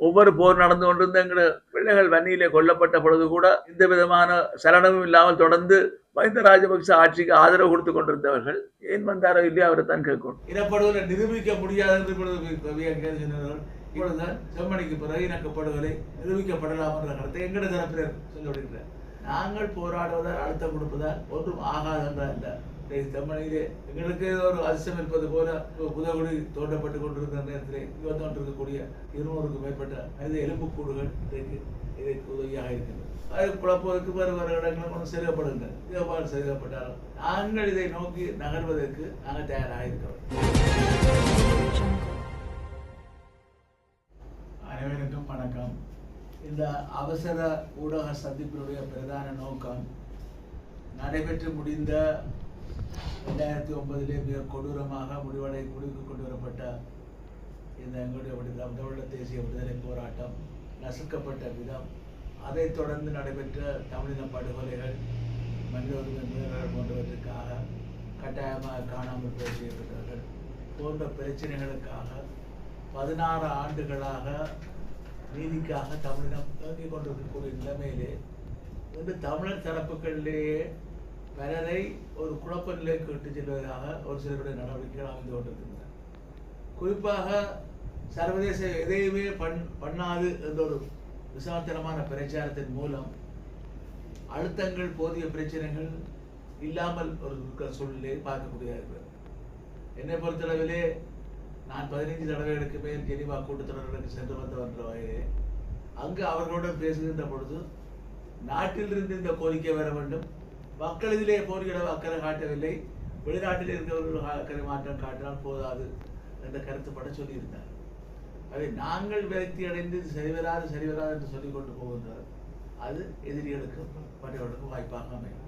ஒவ்வொரு போர் நடந்து கொண்டிருந்த எங்களோட பிள்ளைகள் வன்னியிலே கொல்லப்பட்ட பொழுது கூட எந்த விதமான சலனமும் இல்லாமல் தொடர்ந்து மஹிந்த ராஜபக்ச ஆட்சிக்கு ஆதரவு கொடுத்து கொண்டிருந்தவர்கள் ஏன் வந்தாரோ இல்லையோ அவரை தான் கேட்கணும். இனப்படுகொலை நிரூபிக்க முடியாது என்று சொன்னார்கள். இப்பொழுதுதான் செம்மணிக்கு பிறகு இணக்கப்படுகொலை நிரூபிக்கப்படலாம் என்ற கருத்தை எங்கட தரப்பினர் சொல்லப்படுகிறார். நாங்கள் போராடுவதால் அழுத்தம் கொடுப்பதால் ஒன்றும் ஆகாது என்றால் செம்மணியிலே எங்களுக்கு ஏதோ ஒரு அதிசயம் இருப்பது போல புதகுடி தோண்டப்பட்டு கொண்டிருக்கிற நேரத்திலே வந்து கொண்டிருக்கக்கூடிய 200க்கும் மேற்பட்ட மனித எலும்புக்கூடுகள் இதற்கு உதவியாக இருக்கின்றன. அது குழப்பதற்கு வேறு வேறு இடங்களும் ஒன்று செருகப்படுகின்றன. இவ்வாறு செருகப்பட்டாலும் நாங்கள் இதை நோக்கி நகர்வதற்கு நாங்கள் தயாராக இருக்கிறோம். அனைவருக்கும் வணக்கம். இந்த அவசர ஊடக சந்திப்பினுடைய பிரதான நோக்கம் நடைபெற்று முடிந்த 2009 மிக கொடூரமாக முடிவுக்கு கொண்டு வரப்பட்ட இந்த எங்களுடைய தமிழ் தேசிய விடுதலை போராட்டம் நசுக்கப்பட்ட விதம், அதைத் தொடர்ந்து நடைபெற்ற தமிழின படுகொலைகள், மனித உரிமை மீறல்கள் போன்றவற்றுக்காக கட்டாயமாக காணாமல் போய் செய்யப்பட்டவர்கள் போன்ற பிரச்சனைகளுக்காக 16 ஆண்டுகளாக நீதிக்காக தமிழினம் இயங்கிக் கொண்டிருக்கக்கூடிய நிலைமையிலே இன்று தமிழர் தரப்புகளிலேயே பலரை ஒரு குழப்ப நிலைக்கு விட்டு செல்வதற்காக ஒரு சிலருடைய நடவடிக்கைகள் அமைந்து கொண்டிருக்கின்றன. குறிப்பாக சர்வதேச எதையுமே பண்ணாது என்ற ஒரு விசாலத்தனமான பிரச்சாரத்தின் மூலம் அழுத்தங்கள் போதிய பிரச்சனைகள் இல்லாமல் ஒரு சூழ்நிலையை பார்க்கக்கூடியதாக இருக்கிறது. என்னை பொறுத்தளவிலே நான் 15 தடவைகளுக்கு மேல் ஜெனிவா கூட்டத்தொடர்களுக்கு சென்று வந்தவன்ற வகையிலே அங்கு அவர்களுடன் பேசுகின்ற பொழுது நாட்டிலிருந்து இந்த கோரிக்கை வர வேண்டும், மக்கள் இதிலே போர்களை அக்கறை காட்டவில்லை, வெளிநாட்டில் இருக்கிறவர்கள் அக்கறை மாற்றம் காட்டினால் போதாது என்ற கருத்துப்பட சொல்லியிருந்தார். அதை நாங்கள் விரக்தி அடைந்து சரிவராது என்று சொல்லிக் கொண்டு போகின்றார். அது எதிரிகளுக்கும் மற்றவர்களுக்கும் வாய்ப்பாக அமையும்.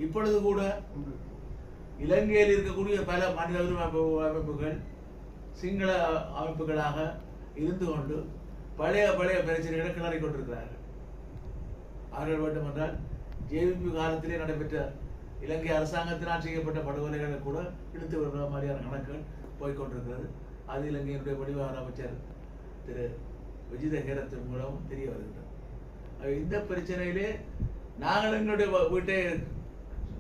இப்பொழுது கூட இலங்கையில் இருக்கக்கூடிய பல மனித உரிமை அமைப்புகள் சிங்கள அமைப்புகளாக இருந்து கொண்டு பழைய பிரச்சனைகளை கிளறி கொண்டிருக்கிறார்கள். அவர்கள் வேண்டுமென்றால் ஜேவிபி காலத்திலே நடைபெற்ற இலங்கை அரசாங்கத்தினால் செய்யப்பட்ட படுகொலைகளை கூட இழுத்து வருகிற மாதிரியான கணக்குகள் போய்கொண்டிருக்கிறது. அது இலங்கையினுடைய வெளிவார அமைச்சர் திரு விஜித ஹேரத்தின் மூலம் தெரிய வருகின்றது. இந்த பிரச்சனையிலே நாங்கள் எங்களுடைய வீட்டை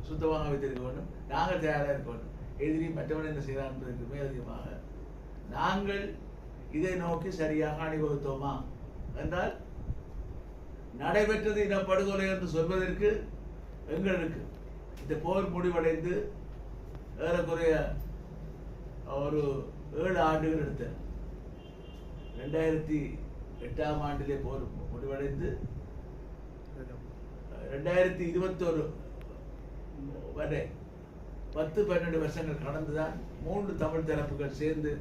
சுத்தமாக வைத்திருக்க வேண்டும், நாங்கள் தயாராக இருக்க வேண்டும். எதிரி மற்றவன் என்ன செய்கிறார் என்பதற்கு மேலதிகமாக நாங்கள் இதை நோக்கி சரியாக அணிவகுத்தோமா என்றால் நடைபெற்றது இனப்படுகொலை என்று சொல்வதற்கு எங்களுக்கு இந்த போர் முடிவடைந்து ஏறக்குறைய ஒரு 7 ஆண்டுகள் எடுத்த 2008ஆம் ஆண்டிலே போர் முடிவடைந்து 2021 வரை 10-12 வருஷங்கள் கடந்துதான் 3 தமிழ் தரப்புகள் சேர்ந்து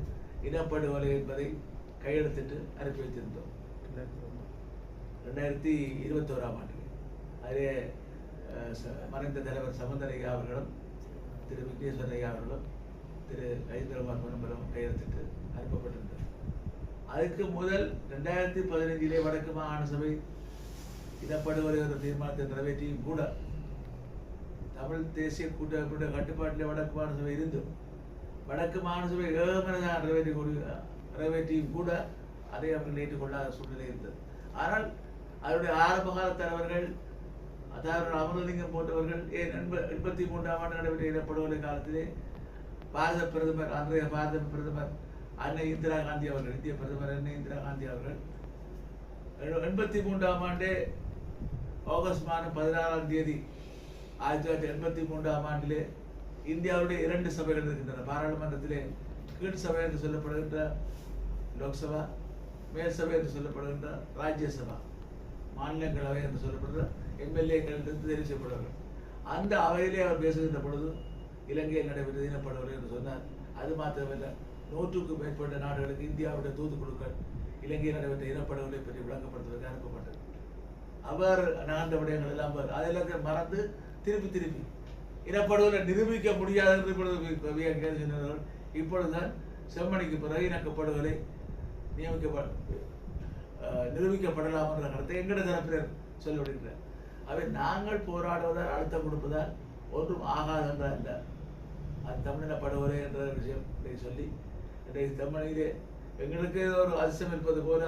இனப்படுகொலை என்பதை கையெழுத்திட்டு அனுப்பி வைத்திருந்தோம். 2021ஆம் ஆண்டு அதிலே மறைந்த தலைவர் சமந்தரையா அவர்களும் திரு விக்னேஸ்வர ஐயா அவர்களும் திரு ஐந்திரகுமார் பொன்னம்பலம் கையெழுத்திட்டு அனுப்பப்பட்டிருந்தது. அதுக்கு முதல் 2015 வடக்கு மாகாண சபை இனப்படுகொலை ஒரு தீர்மானத்தை நிறைவேற்றியும் கூட தமிழ் தேசிய கூட்டமைப்புடைய கட்டுப்பாட்டில் வடக்கு மாகாண சபை இருந்தும் வடக்கு மாகாண சபை ஏகமனதாக நிறைவேற்றியும் கூட அதை அவர்கள் ஏற்றுக்கொள்ளாத சூழ்நிலை இருந்தது. ஆனால் அவருடைய ஆரம்பகால தலைவர்கள் அதாவது அமரலிங்கம் போன்றவர்கள் 83ஆம் ஆண்டு நடைபெற்ற இனப்படுகொலை காலத்திலே பாரத பிரதமர் அன்றைய பாரத பிரதமர் அன்னை இந்திரா காந்தி அவர்கள், இந்திய பிரதமர் அன்னை இந்திரா காந்தி அவர்கள் 83ஆம் ஆண்டு ஆகஸ்ட் மாதம் 16ஆம் தேதி 1983ஆம் ஆண்டிலே இந்தியாவுடைய 2 சபைகள் இருக்கின்றன. பாராளுமன்றத்திலே கீழ் சபை என்று சொல்லப்படுகின்ற லோக்சபா, மேல் சபை என்று சொல்லப்படுகின்ற ராஜ்யசபா, மாநிலங்களவை என்று சொல்லப்படுகிற எம்எல்ஏக்கள் தெரிவு செய்யப்படுவார்கள். அந்த அவையிலே அவர் பேசுகின்ற பொழுது இலங்கையில் நடைபெற்ற இனப்படுகொலை என்று சொன்னார். அது மாத்திரமல்ல, 100க்கும் மேற்பட்ட நாடுகளுக்கு இந்தியாவுடைய தூதுக்குழுக்கள் இலங்கையில் நடைபெற்ற இனப்படுகொலை பற்றி விளங்கப்படுத்துவதற்கு அனுப்பப்பட்டது. அவர் நகர்ந்த விடயங்கள் எல்லாம் அதெல்லாத்தையும் மறந்து திருப்பி இனப்படுகொலை நிரூபிக்க முடியாது என்று இப்பொழுது சொன்னார்கள். இப்பொழுதுதான் செம்மணிக்கு பிறகு இணக்கப்படுகொலை நிரூபிக்கப்படலாம் என்ற கருத்தை எங்கட தரப்பினர் சொல்லப்படுகிறார். அவை நாங்கள் போராடுவதால் அழுத்தம் கொடுப்பதால் ஒன்றும் ஆகாது என்றால் இல்லை. அது தமிழின படுகொலை என்ற விஷயம் சொல்லி இன்றைக்கு தமிழிலே எங்களுக்கு ஏதோ ஒரு அதிசயம் இருப்பது போல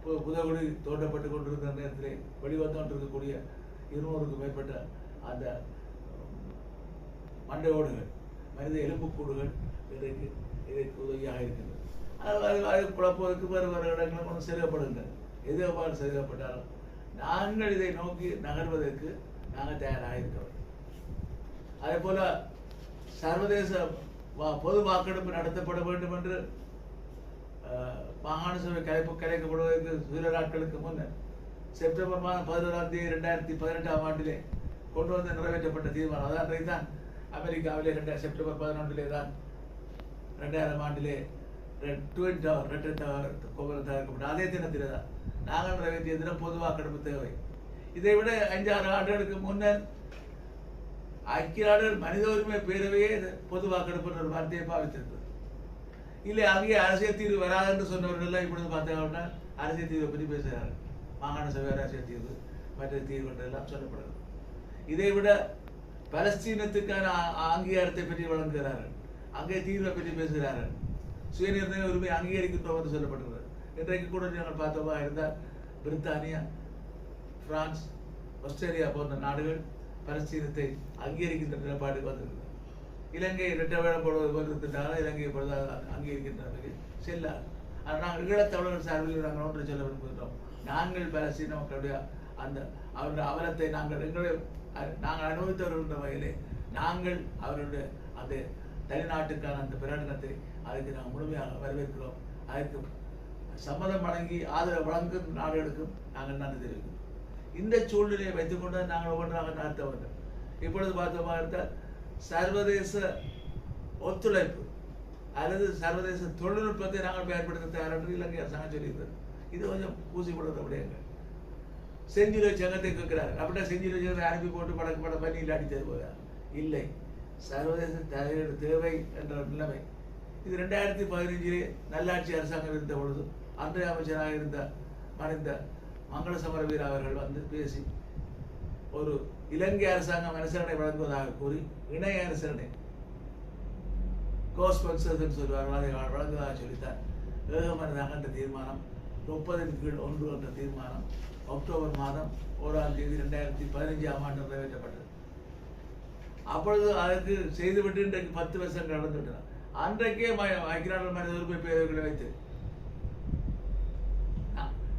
புதகுடி தோண்டப்பட்டு கொண்டிருந்த நேரத்திலே வெளிவந்து கொண்டிருக்கக்கூடிய 200க்கும் மேற்பட்ட அந்த மண்டை ஓடுகள், மனித எலும்புக்கூடுகள் இதற்கு உதவியாக இருக்கின்றது. அது குழப்பதற்கு வேறு வேறு இடங்களும் ஒன்று செருகப்படுகின்றன. எது எவ்வாறு செருகப்பட்டாலும் நாங்கள் இதை நோக்கி நகர்வதற்கு நாங்கள் தயாராக இருக்கிறோம். அதே போல சர்வதேச பொது வாக்கெடுப்பு நடத்தப்பட வேண்டும் என்று மாகாண சபை கலைக்கப்படுவதற்கு சில நாட்களுக்கு முன்னர் செப்டம்பர் மாதம் 11ஆம் தேதி 2018ஆம் ஆண்டிலே கொண்டு வந்து நிறைவேற்றப்பட்ட தீர்மானம். அதாவது தான் அமெரிக்காவிலே செப்டம்பர் 11 தான் 2000ஆம் ஆண்டிலே ட்வின் டவர் கோபுரம் தயாரிக்கப்பட்ட அதே தினத்திலே தான் நாங்கள் நிறைவேற்றிய தினம் பொது வாக்கெடுப்பு தேவை. இதை விட 5-6 ஆண்டுகளுக்கு முன்னர் ஐக்கிய நாடுகள் மனித உரிமை பேரவையே பொது வாக்கெடுப்பு ஒரு வார்த்தையை பாவித்திருந்தது. இல்லை அங்கே அரசியல் தீர்வு வராது என்று சொன்னவர்கள் இப்பொழுது பார்த்தோம்னா அரசியல் தீர்வை பற்றி பேசுகிறார்கள். மாகாண சபை அரசியல் தீர்வு மற்ற தீர்வு என்றெல்லாம் சொல்லப்படுது. இதை விட பலஸ்தீனத்துக்கான அங்கீகாரத்தை பற்றி வழங்குகிறார்கள். அங்கே தீர்வை பற்றி பேசுகிறார்கள். சுயநிர்ணய உரிமை அங்கீகரிக்கின்றோம் என்று சொல்லப்படுகிறது. இன்றைக்கு கூட நாங்கள் பார்த்தோமா இருந்தால் பிரித்தானியா, பிரான்ஸ், ஆஸ்திரேலியா போன்ற நாடுகள் பலஸ்தீனத்தை அங்கீகரிக்கின்ற நிலைப்பாடுக்கு வந்திருக்கிறது. இலங்கை இரட்டை வேடம் போடுவது போல் இருக்கின்றனால இலங்கை அங்கீகரிக்கின்ற செல்லாது. ஆனால் நாங்கள் ஈழத்தமிழர்கள் சார்பில் நாங்கள் ஒன்று சொல்ல விரும்புகின்றோம். நாங்கள் பலஸ்தீன மக்களுடைய அந்த அவருடைய அவலத்தை நாங்கள் அனுபவித்து வருகின்ற வகையிலே நாங்கள் அவருடைய அந்த தனிநாட்டுக்கான அந்த பிரகடனத்தை அதுக்கு நாங்கள் முழுமையாக வரவேற்கிறோம். அதற்கு சம்மதம் வழங்கி ஆதரவு வழங்கும் நாடுகளுக்கும் நாங்கள் நன்றி தெரிவிக்கிறோம். இந்த சூழ்நிலையை வைத்துக்கொண்டு நாங்கள் ஒவ்வொன்றாக நடத்த வேண்டும். இப்பொழுது பார்த்தோமா இருந்தால் சர்வதேச ஒத்துழைப்பு அல்லது சர்வதேச தொழில்நுட்பத்தை நாங்கள் பயன்படுத்த தயார் என்று இலங்கை அரசாங்கம் சொல்லியிருந்தது. இது கொஞ்சம் பூசிப்படுற விடயங்கள். செஞ்சிலுவை சங்கத்தை கேட்கிறார். அப்படின்னா செஞ்சிலுவை சங்கத்தை அனுப்பி போட்டு படம் பண்ணி இல்லாட்டி தருவதா? இல்லை, சர்வதேச தலையீடு தேவை என்ற நிலைமை. இது 2015 நல்லாட்சி அரசாங்கம் இருந்த பொழுது அன்றைய அமைச்சராக இருந்த மறைந்த மங்கள சமரவீர அவர்கள் வந்து பேசி ஒரு இலங்கை அரசாங்கம் அனுசரணை வழங்குவதாக கூறி இணைய அனுசரணை கோஸ்பன்சர்ஸ் சொல்வார்கள் அதை வழங்குவதாக சொல்லித்தான் ஏகமனதாக அந்த தீர்மானம் 30/1 என்ற தீர்மானம் அக்டோபர் மாதம் 1ஆம் தேதி 2015ஆம் ஆண்டு நிறைவேற்றப்பட்டது. அப்பொழுது அதற்கு செய்துவிட்டு இன்றைக்கு 10 வருஷம் கடந்து விட்டன. அன்றைக்கே ஐக்கிய நாடுகள் மனித உரிமை பேரவைகளை வைத்து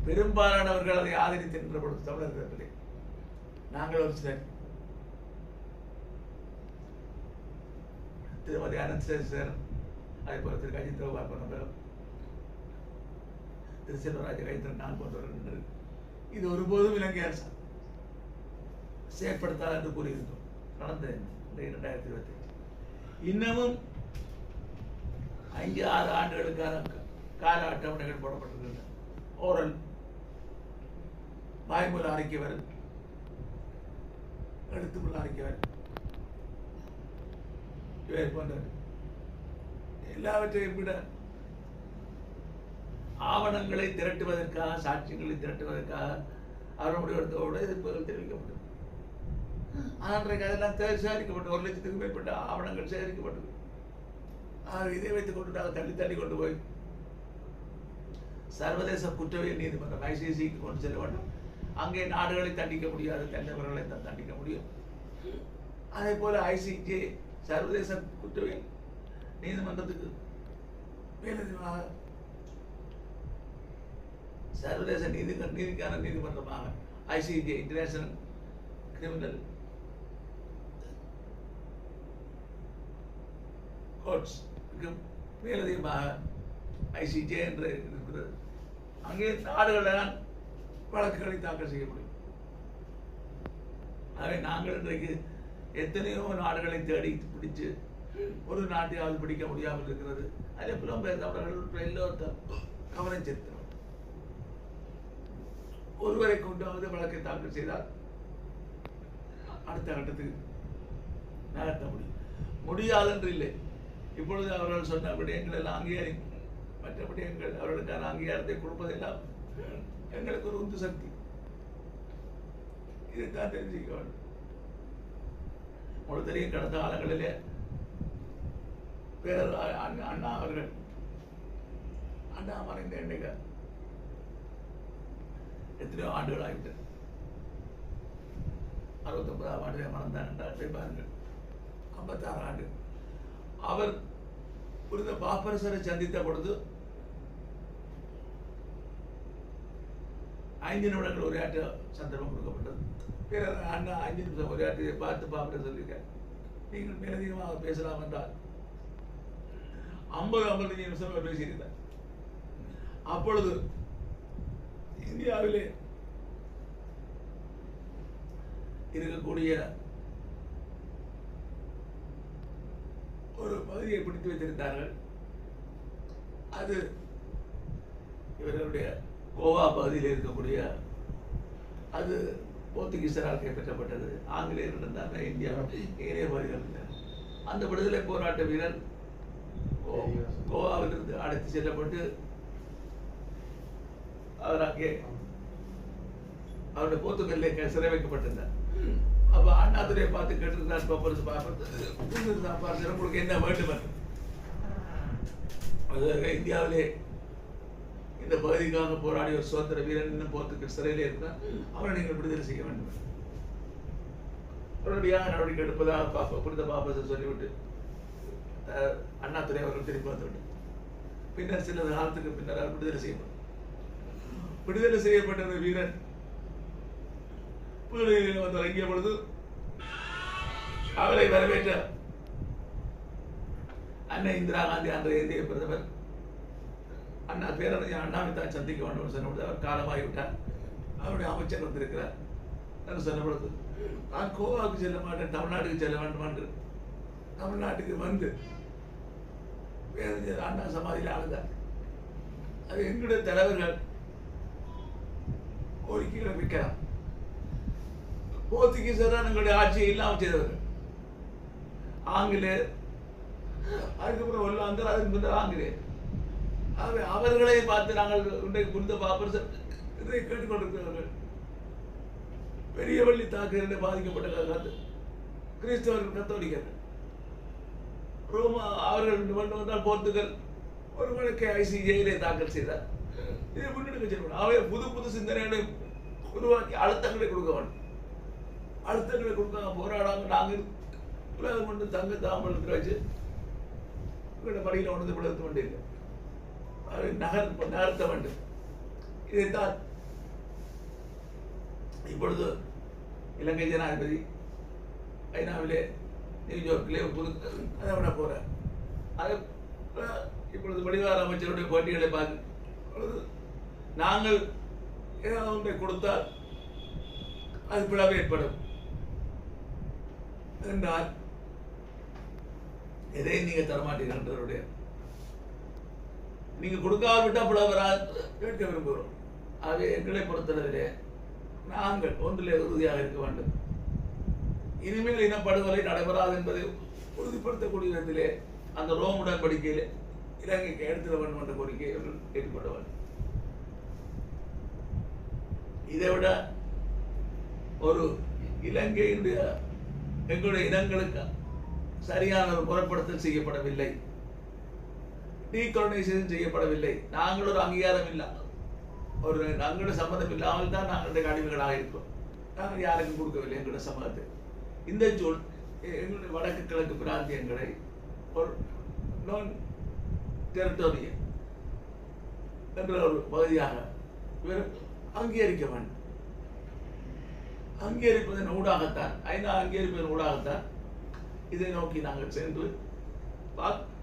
பெரும்பாலானவர்கள் அதை ஆதரித்திருக்கின்ற பொழுது தமிழர்களிலே நாங்கள் ஒரு சிலர் திருமதி அனந்தசேகரன், அதே போல திரு அஜித் பரம்பரம், திரு செல்வராஜ கைத்தன், நான் போன்றவர்கள் இது ஒருபோதும் இலங்கை அரசு செயற்படுத்தாது என்று கூறியிருந்தோம். நடந்த 2025 இன்னமும் 5-6 ஆண்டுகளுக்கான கால அட்டவணைகள் போடப்பட்டிருக்கின்றன. ஓரல் வாய்மூல அறிக்கை வரும், எழுத்துக்குள்ள அறிக்கை வரும், இவை போன்ற எல்லாவற்றையும் விட ஆவணங்களை திரட்டுவதற்காக, சாட்சியங்களை திரட்டுவதற்காக அவர் முடிவெடுத்தோடு எதிர்ப்புகள் தெரிவிக்கப்பட்டது. அன்றைக்கு அதெல்லாம் சேகரிக்கப்பட்டு 1 லட்சத்துக்கும் மேற்பட்ட ஆவணங்கள் சேகரிக்கப்பட்டது. இதை வைத்துக் கொண்டு நாங்கள் தள்ளி கொண்டு போய் சர்வதேச குற்றவியல் நீதிமன்றம் ICCக்கு கொண்டு செல்ல வேண்டும். அங்கே நாடுகளை தண்டிக்க முடியாது, தண்டவர்களை தான் தண்டிக்க முடியும். அதே போல ICJ சர்வதேச குற்றவியல் நீதிமன்றத்துக்கு மேலதிகமாக சர்வதேச நீதிக்கான நீதிமன்றமாக ICJ இன்டர்நேஷனல் கிரிமினல் கோர்ட்ஸ் மேலதிகமாக ICJ என்று இருக்கிறது. அங்கே நாடுகள் வழக்குகளை தாக்கல் செய்ய முடியும். ஆகவே நாங்கள் இன்றைக்கு எத்தனையோ நாடுகளை தேடி பிடிச்சு ஒரு நாட்டையாவது பிடிக்க முடியாமல் இருக்கிறது. அதே புலம்பெயர் தமிழர்கள் எல்லோரும் கவனம் செலுத்தினோம். ஒருவரை கொண்டாவது வழக்கை தாக்கல் செய்தால் அடுத்த கட்டத்துக்கு நகர்த்த முடியாது என்று இல்லை. இப்பொழுது அவர்கள் சொன்ன விடயங்கள் எல்லாம் அங்கீகாரம், மற்ற விடயங்கள் அவர்களுக்கான அங்கீகாரத்தை கொடுப்பதெல்லாம் எங்களுக்கு ஒரு உந்து சக்தி. இதைத்தான் தெரிஞ்சுக்க வேண்டும். உங்களுக்கு தெரியும், கடந்த காலங்களிலே அண்ணா அவர்கள், அண்ணா மறைந்த எண்ணிக்கை எத்தனையோ ஆண்டுகள் ஆகிவிட்டது. 69ஆம் ஆண்டிலே மறந்தான் என்றால் பாருங்கள், 56 ஆண்டு. அவர் புனித பாப்பரசரை சந்தித்த பொழுது 5 நிமிடங்கள் உரையாற்ற சந்தர்ப்பம் கொடுக்கப்பட்டது. பிறகு அண்ணா 5 நிமிஷம் உரையாற்றியை பார்த்து பாப்பரசர் சொல்லியிருக்கார், நீங்கள் மேலதிகமாக பேசலாம் என்றால் 50 நிமிஷம் அவர் பேசியிருந்தார். அப்பொழுது இந்தியாவிலே இருக்கக்கூடிய ஒரு பகுதியை பிடித்து வைத்திருந்தார்கள். அது இவர்களுடைய கோவா பகுதியில் இருக்கக்கூடிய, அது போர்த்துகீசரால் கைப்பற்றப்பட்டது. ஆங்கிலேயர்கள் இருந்தாங்க, இந்தியா ஏனைய பகுதிகள் இருந்தார். அந்த விடுதலை போராட்ட வீரர் கோவாவிலிருந்து அழைத்து செல்லப்பட்டு அவர் அங்கே அவருடைய போர்த்துகல்லே சிறை வைக்கப்பட்டிருந்தார். அப்ப அண்ணாதுரையை பார்த்து கேட்டிருந்தார், உங்களுக்கு என்ன வேண்டும்? இந்தியாவிலே இந்த பகுதிக்காக போராடிய ஒரு சுதந்திர வீரன் இன்னும் போர்த்துகல் சிறையிலே இருந்தார், அவரை நீங்கள் விடுதலை செய்ய வேண்டும். உடனடியாக நடவடிக்கை எடுப்பதாக புனித பாப்பரசர் சொல்லிவிட்டு அண்ணாதுரை அவர்கள் திரும்பி வந்துவிட்டு பின்னர் சில காலத்துக்கு பின்னர் அவர் விடுதலை செய்யப்பட்டார். விடுதலை செய்யப்பட்ட வீரன் வந்து இறங்கிய பொழுது அவரை வரவேற்ற அன்னை இந்திரா காந்தி, அன்றைய இந்திய பிரதமர், அண்ணா பேரறிஞர் அண்ணாவை தான் சந்திக்க வேண்டும் சொன்னபொழுது அவர் காலமாகிவிட்டார். அவருடைய அமைச்சர் வந்திருக்கிறார் என்று சொன்ன பொழுது, நான் கோவாவுக்கு செல்ல மாட்டேன், தமிழ்நாட்டுக்கு செல்ல வேண்டும் என்று தமிழ்நாட்டுக்கு வந்து பேரறிஞர் அண்ணா சமாதியில் ஆளுந்தார். அது எங்களுடைய தலைவர்கள் கோரிக்கைகளை வைக்கலாம். போர்த்துகீசர் எங்களுடைய ஆட்சியை இல்லாமல் செய்தவர்கள், ஆங்கிலேயர், அதுக்கப்புறம் ஒல்லாந்தர், அதுக்கு முன்னர் ஆங்கிலேயர். அவர்களை பார்த்து நாங்கள் இன்றைக்கு புனித பாப்பரசர் இதை கேட்டுக்கொண்டிருக்கிறவர்கள். பெரிய வள்ளி தாக்குதலில் பாதிக்கப்பட்ட காலத்து கிறிஸ்தவர்கள், கத்தோலிக்கர்கள், ரோமா அவர்கள் வந்தால் போர்த்துகல் ஒரு வழக்கை ஐசிஜேயிலே தாக்கல் செய்தார். இதை முன்னெடுக்க செய்யணும். அவை புது சிந்தனைகளை உருவாக்கி அழுத்தங்களை கொடுக்க வேண்டும். அழுத்தங்களை கொடுக்காம போராடாமல் நாங்கள் உலகம் கொண்டு தங்க தாமல் வச்சு உங்களோட பணியில் உணர்ந்து படுத்த வேண்டியது, அதை நகர்த்த வேண்டும். இதைத்தான் இப்பொழுது இலங்கை ஜனாதிபதி ஐநாவிலே நியூயார்க்கிலே புது அதை விட போறார். அதை இப்பொழுது வெளிவார அமைச்சருடைய போட்டிகளை பார்த்து நாங்கள் ஏதாவது ஒன்றை கொடுத்தால் அது பிளவு ஏற்படும் என்றால் எதையும் நீங்க தரமாட்டீர்கள். நீங்க கொடுக்காவிட்டால் பிளவராக கேட்க விரும்புகிறோம். ஆகவே எங்களை பொறுத்தளவிலே நாங்கள் ஒன்றிலே உறுதியாக இருக்க வேண்டும். இனிமேல் இனப்படுகொலை நடைபெறாது என்பதை உறுதிப்படுத்தக்கூடிய விதத்திலே அந்த ரோம் உடன்படிக்கையிலே இலங்கைக்கு எடுத்துட வேண்டும் என்ற கோரிக்கையை ஏற்றுக்கொள்ள வேண்டும். இதை விட ஒரு இலங்கையினுடைய எங்களுடைய இனங்களுக்கு சரியான ஒரு முறைப்படுத்தல் செய்யப்படவில்லை, டீகலனைசேஷன் செய்யப்படவில்லை. நாங்கள் ஒரு அங்கீகாரம் இல்லை, ஒரு எங்களுடைய சம்மதம் இல்லாமல் தான் நாங்களுடைய அடிமைகளாக இருக்கிறோம். நாங்கள் யாருக்கும் கொடுக்கவில்லை எங்களுடைய சம்மதத்தை. இந்த சொல் எங்களுடைய வடக்கு கிழக்கு பிராந்தியங்களை ஒரு நான் டெரிட்டோரியல் என்ற ஒரு பகுதியாக இவர் அங்கீகரிக்க வேண்டும். அங்கீகரிப்பதன் ஊடாகத்தான், ஐநா அங்கீகரிப்பதன் ஊடாகத்தான் இதை நோக்கி நாங்கள் சென்று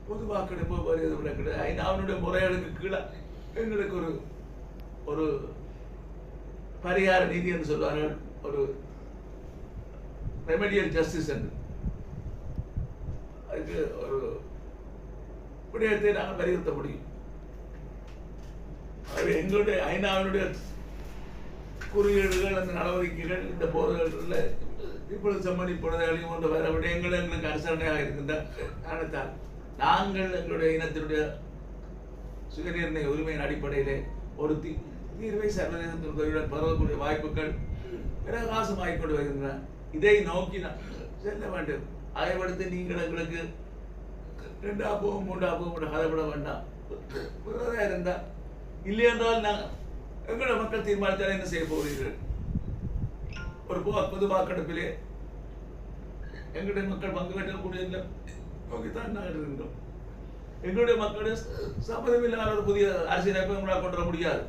பொது வாக்கெடுப்பு வருவது விட கிடையாது. ஐநாவினுடைய முறைகளுக்கு கீழே எங்களுக்கு ஒரு ஒரு பரிகார நீதி என்று சொல்வார்கள், ஒரு ரெமெடியல் ஜஸ்டிஸ் என்று, அதுக்கு ஒரு விடயத்தை நாங்கள் வலியுறுத்த முடியும். அது எங்களுடைய ஐநாவினுடைய குறியீடுகள், அந்த நடவடிக்கைகள், இந்த போர்களில் இப்பொழுது சம்மதிப்படுதலையும் கொண்டு வர விடயங்கள் எங்களுக்கு அனுசரணையாக இருக்கின்ற காரணத்தால் நாங்கள் எங்களுடைய இனத்தினுடைய சுயநிர்ணய உரிமையின் அடிப்படையிலே ஒரு தீர்வை சர்வதேசத்தின் உதவியுடன் பரவக்கூடிய வாய்ப்புகள் பிரகாசமாகிக் கொண்டு வருகின்றன. இதை நோக்கி செல்ல வேண்டும். அதை படுத்து நீங்கள் எங்களுக்கு 2 3 கதைப்பட வேண்டாம். இருந்தால் இல்லை என்றால் நாங்கள் எங்களோட மக்கள் தீர்மானித்தால் என்ன செய்ய போகிறீர்கள்? ஒரு பொது வாக்கெடுப்பிலே எங்களுடைய மக்கள் பங்கு பெற்றக்கூடிய நோக்கித்தான் நாங்கள் இருக்கின்றோம். எங்களுடைய மக்களுடைய சம்மதம் இல்லாத ஒரு புதிய அரசியலமைப்பை உங்களால் கொண்டு வர முடியாது.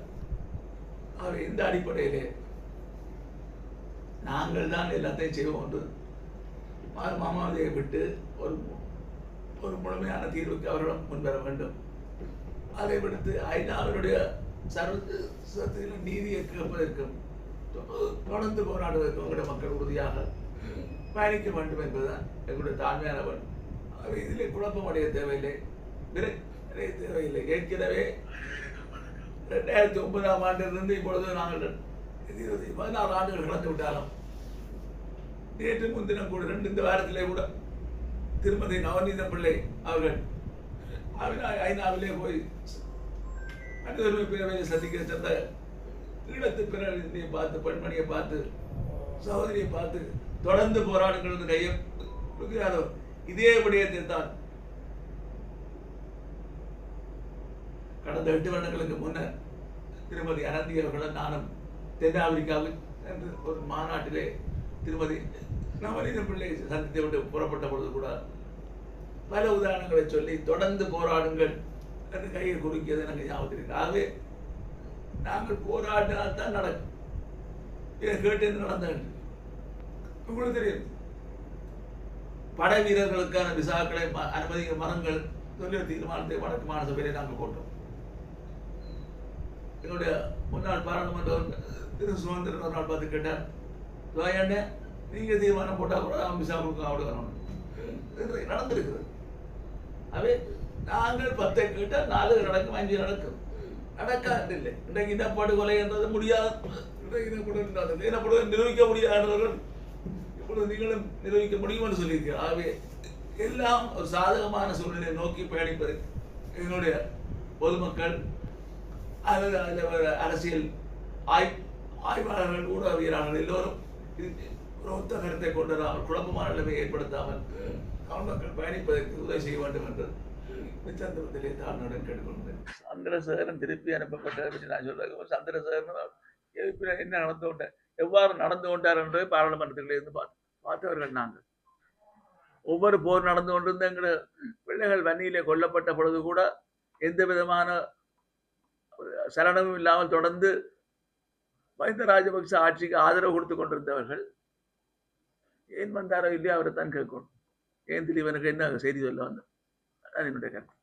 ஆகவே இந்த அடிப்படையிலே நாங்கள் தான் எல்லாத்தையும் செய்வோம் என்று மாமாவதியை விட்டு ஒரு ஒரு முழுமையான தீர்வுக்கு அவரிடம் முன்வர வேண்டும். அதை விடுத்து ஐநாவினுடைய சர்வ நீதியை கேட்பதற்கும் தொடர்ந்து போராடுவதற்கும் எங்களுடைய மக்கள் உறுதியாக பயணிக்க வேண்டும் என்பதுதான் எங்களுடைய தாழ்மையான வேண்டும். அவை இதிலே குழப்பம் அடைய தேவையில்லை, விரைய தேவையில்லை. ஏற்கனவே 2009ஆம் ஆண்டிலிருந்து இப்பொழுது நாங்கள் 16 ஆண்டுகள் கடந்து விட்டாலும் நேற்று முன்தினம் கூட இந்த வாரத்திலே கூட திருமதி நவநீத பிள்ளை அவர்கள் ஐநாவிலே போய் மனித உரிமை பேரவையை சந்திக்க சென்ற ஈழத்து பிறரை பார்த்து, பெண்மணியை பார்த்து, சகோதரியை பார்த்து தொடர்ந்து போராடுகிறது கையை கொடுக்கிறாரோ இதே விடயத்தை தான் கடந்த 8 வருடங்களுக்கு முன்னர் திருமதி அனந்தி அவர்களும் நானும் தென்னாப்பிரிக்காவில் என்று ஒரு மாநாட்டிலே திருமதி நவநீத பிள்ளை சந்தித்து விட்டு புறப்பட்ட பொழுது கூட பல உதாரணங்களை சொல்லி தொடர்ந்து போராடுங்கள் என்று கையை குறுக்கியது எனக்கு ஞாபகத்தில். ஆகவே நாங்கள் போராடினால் தான் நடக்கும். இதை கேட்டு நடந்த உங்களுக்கு தெரியும், படை வீரர்களுக்கான விசாக்களை அனுமதிக்க மரங்கள் சொல்லிய தீர்மானத்தை வடக்கு மாநில நாங்கள் போட்டோம். என்னுடைய முன்னாள் பாராளுமன்ற திரு சுதந்திரன் ஒரு நாள் பார்த்து கேட்டார், என்ன நீங்கள் தீர்மானம் போட்டால் கூட அவன் விசா கொடுக்க அவ்வளோ வரணும் நடந்திருக்குது. அவே நாங்கள் 10 கேட்டால் 4 நடக்கும், 5 நடக்கும், நடக்காது இல்லை. இன்றைக்கு இனப்படுகொலை என்றது முடியாது, இனப்படுகொலை நிரூபிக்க முடியாதவர்கள் இப்பொழுது நீங்களும் நிரூபிக்க முடியும் என்று சொல்லியிருக்கிறார். ஆகவே எல்லாம் ஒரு சாதகமான சூழ்நிலையை நோக்கி பயணிப்பது எங்களுடைய பொதுமக்கள் அல்லது அதில் அரசியல் ஆய்வாளர்கள், ஊடகவியலாளர்கள் எல்லோரும் ஒரு ஒத்த கருத்தை கொண்டு குழப்பமான நிலைமையை ஏற்படுத்தாமல் தமிழ் மக்கள் பயணிப்பதற்கு உதவி செய்ய வேண்டும் என்று சந்திரத்திலே தாழ்னுடன் கேட்டுக்கொண்டேன். சந்திரசேகரன் திருப்பி அனுப்பப்பட்டார் பற்றி நான் சொல்றேன். சந்திரசேகரன் என்ன நடந்து கொண்டார், எவ்வாறு நடந்து கொண்டார் என்று பாராளுமன்றத்திலே இருந்து பார்த்தவர்கள் நாங்கள். ஒவ்வொரு போர் நடந்து கொண்டிருந்த எங்கள் பிள்ளைகள் வன்னியிலே கொல்லப்பட்ட பொழுது கூட எந்த விதமான சலனமும் இல்லாமல் தொடர்ந்து மஹிந்த ராஜபக்ச ஆட்சிக்கு ஆதரவு கொடுத்து கொண்டிருந்தவர்கள் ஏன் வந்தாரோ இல்லையா அவரை தான் கேட்கணும். ஏன் திடீவனுக்கு என்ன செய்தி சொல்ல வந்தார், அது என்னுடைய கருத்து.